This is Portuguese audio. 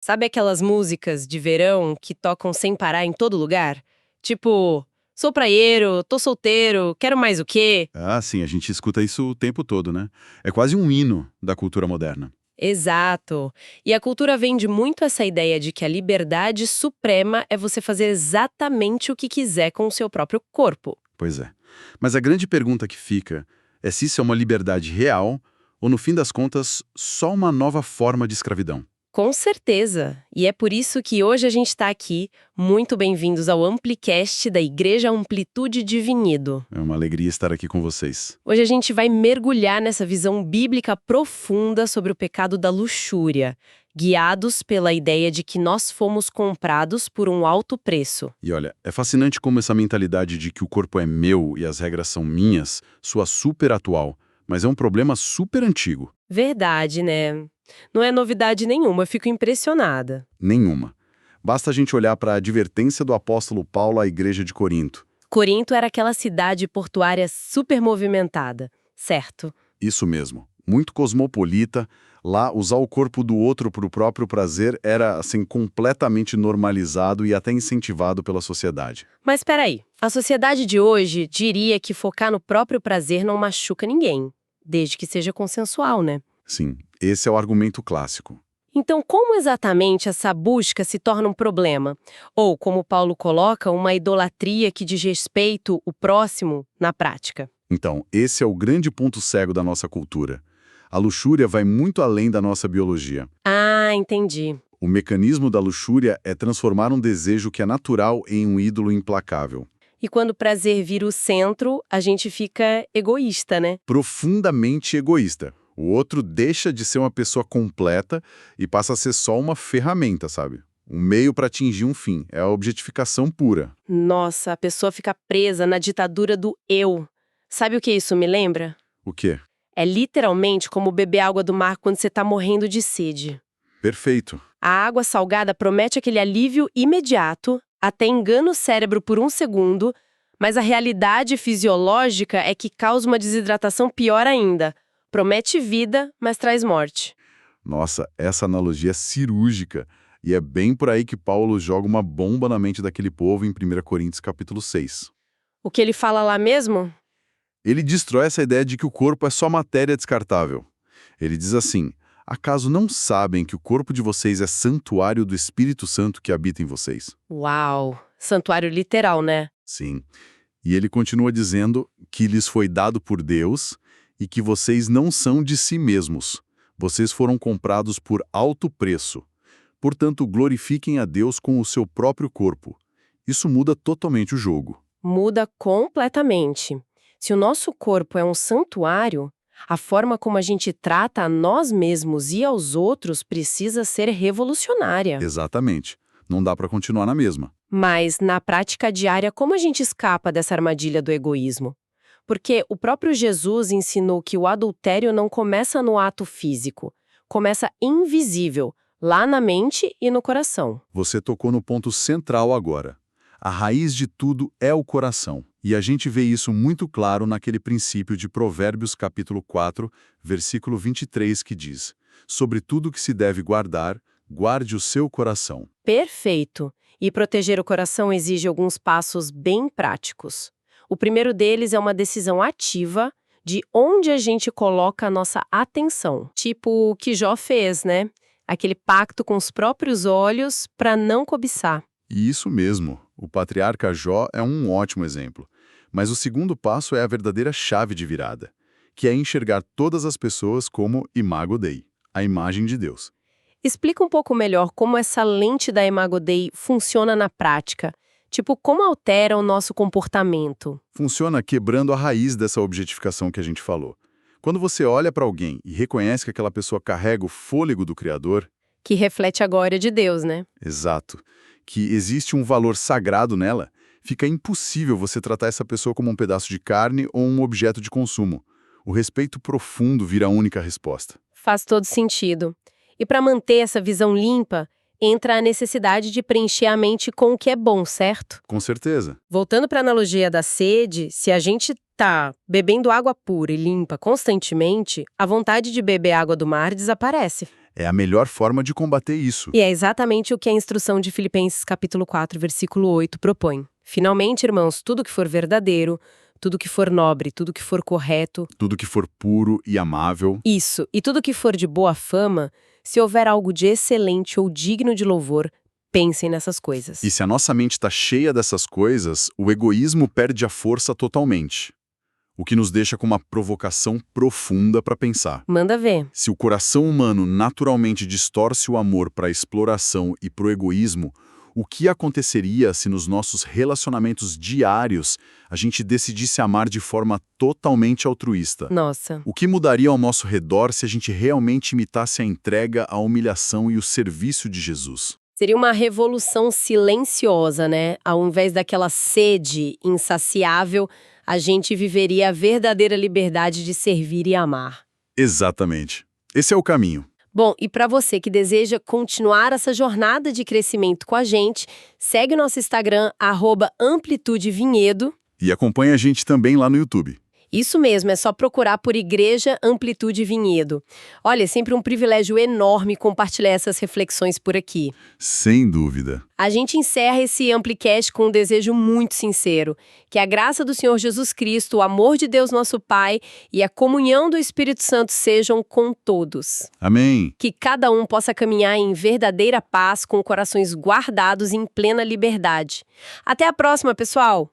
Sabe aquelas músicas de verão que tocam sem parar em todo lugar? Tipo, sou praieiro, tô solteiro, quero mais o quê? Ah, sim, a gente escuta isso o tempo todo, né? É quase um hino da cultura moderna. Exato. E a cultura vende muito essa ideia de que a liberdade suprema é você fazer exatamente o que quiser com o seu próprio corpo. Pois é. Mas a grande pergunta que fica é se isso é uma liberdade real ou, no fim das contas, só uma nova forma de escravidão. Com certeza. E é por isso que hoje a gente está aqui. Muito bem-vindos ao Amplicast da Igreja Amplitude Divinido. É uma alegria estar aqui com vocês. Hoje a gente vai mergulhar nessa visão bíblica profunda sobre o pecado da luxúria, guiados pela ideia de que nós fomos comprados por um alto preço. E olha, é fascinante como essa mentalidade de que o corpo é meu e as regras são minhas soa super atual, mas é um problema super antigo. Verdade, né? Não é novidade nenhuma, eu fico impressionada. Nenhuma. Basta a gente olhar para a advertência do apóstolo Paulo à igreja de Corinto. Corinto era aquela cidade portuária super movimentada, certo? Isso mesmo. Muito cosmopolita. Lá, usar o corpo do outro para o próprio prazer era, assim, completamente normalizado e até incentivado pela sociedade. Mas peraí, a sociedade de hoje diria que focar no próprio prazer não machuca ninguém, desde que seja consensual, né? Sim, esse é o argumento clássico. Então, como exatamente essa busca se torna um problema? Ou, como Paulo coloca, uma idolatria que diz respeito ao próximo na prática? Então, esse é o grande ponto cego da nossa cultura. A luxúria vai muito além da nossa biologia. Ah, entendi. O mecanismo da luxúria é transformar um desejo que é natural em um ídolo implacável. E quando o prazer vira o centro, a gente fica egoísta, né? Profundamente egoísta. O outro deixa de ser uma pessoa completa e passa a ser só uma ferramenta, sabe? Um meio para atingir um fim. É a objetificação pura. Nossa, a pessoa fica presa na ditadura do eu. Sabe o que isso me lembra? O quê? É literalmente como beber água do mar quando você tá morrendo de sede. Perfeito. A água salgada promete aquele alívio imediato, até engana o cérebro por um segundo, mas a realidade fisiológica é que causa uma desidratação pior ainda. Promete vida, mas traz morte. Nossa, essa analogia é cirúrgica. E é bem por aí que Paulo joga uma bomba na mente daquele povo em 1 Coríntios capítulo 6. O que ele fala lá mesmo? Ele destrói essa ideia de que o corpo é só matéria descartável. Ele diz assim: acaso não sabem que o corpo de vocês é santuário do Espírito Santo que habita em vocês? Uau! Santuário literal, né? Sim. E ele continua dizendo que lhes foi dado por Deus e que vocês não são de si mesmos. Vocês foram comprados por alto preço. Portanto, glorifiquem a Deus com o seu próprio corpo. Isso muda totalmente o jogo. Muda completamente. Se o nosso corpo é um santuário, a forma como a gente trata a nós mesmos e aos outros precisa ser revolucionária. Exatamente. Não dá para continuar na mesma. Mas, na prática diária, como a gente escapa dessa armadilha do egoísmo? Porque o próprio Jesus ensinou que o adultério não começa no ato físico, começa invisível, lá na mente e no coração. Você tocou no ponto central agora. A raiz de tudo é o coração. E a gente vê isso muito claro naquele princípio de Provérbios capítulo 4, versículo 23, que diz: sobre tudo que se deve guardar, guarde o seu coração. Perfeito! E proteger o coração exige alguns passos bem práticos. O primeiro deles é uma decisão ativa de onde a gente coloca a nossa atenção. Tipo o que Jó fez, né? Aquele pacto com os próprios olhos para não cobiçar. E isso mesmo, o patriarca Jó é um ótimo exemplo. Mas o segundo passo é a verdadeira chave de virada, que é enxergar todas as pessoas como imago Dei, a imagem de Deus. Explica um pouco melhor como essa lente da Imago Dei funciona na prática. Tipo, como altera o nosso comportamento? Funciona quebrando a raiz dessa objetificação que a gente falou. Quando você olha para alguém e reconhece que aquela pessoa carrega o fôlego do Criador, Que reflete a glória de Deus, né? exato, que existe um valor sagrado nela, fica impossível você tratar essa pessoa como um pedaço de carne ou um objeto de consumo. O respeito profundo vira a única resposta. Faz todo sentido. E para manter essa visão limpa, entra a necessidade de preencher a mente com o que é bom, certo? Com certeza. Voltando para a analogia da sede, se a gente tá bebendo água pura e limpa constantemente, a vontade de beber água do mar desaparece. É a melhor forma de combater isso. E é exatamente o que a instrução de Filipenses capítulo 4, versículo 8 propõe. Finalmente, irmãos, tudo que for verdadeiro, tudo que for nobre, tudo que for correto, Tudo que for puro e amável. isso, e tudo que for de boa fama, se houver algo de excelente ou digno de louvor, pensem nessas coisas. E se a nossa mente está cheia dessas coisas, o egoísmo perde a força totalmente. O que nos deixa com uma provocação profunda para pensar. Manda ver. Se o coração humano naturalmente distorce o amor para a exploração e para o egoísmo, o que aconteceria se nos nossos relacionamentos diários a gente decidisse amar de forma totalmente altruísta? Nossa. O que mudaria ao nosso redor se a gente realmente imitasse a entrega, a humilhação e o serviço de Jesus? Seria uma revolução silenciosa, né? Ao invés daquela sede insaciável, a gente viveria a verdadeira liberdade de servir e amar. Exatamente. Esse é o caminho. Bom, e para você que deseja continuar essa jornada de crescimento com a gente, segue o nosso Instagram, @AmplitudeVinhedo. E acompanha a gente também lá no YouTube. Isso mesmo, é só procurar por Igreja Amplitude Vinhedo. Olha, é sempre um privilégio enorme compartilhar essas reflexões por aqui. Sem dúvida. A gente encerra esse Amplicast com um desejo muito sincero, que a graça do Senhor Jesus Cristo, o amor de Deus nosso Pai e a comunhão do Espírito Santo sejam com todos. Amém. Que cada um possa caminhar em verdadeira paz com corações guardados em plena liberdade. Até a próxima, pessoal!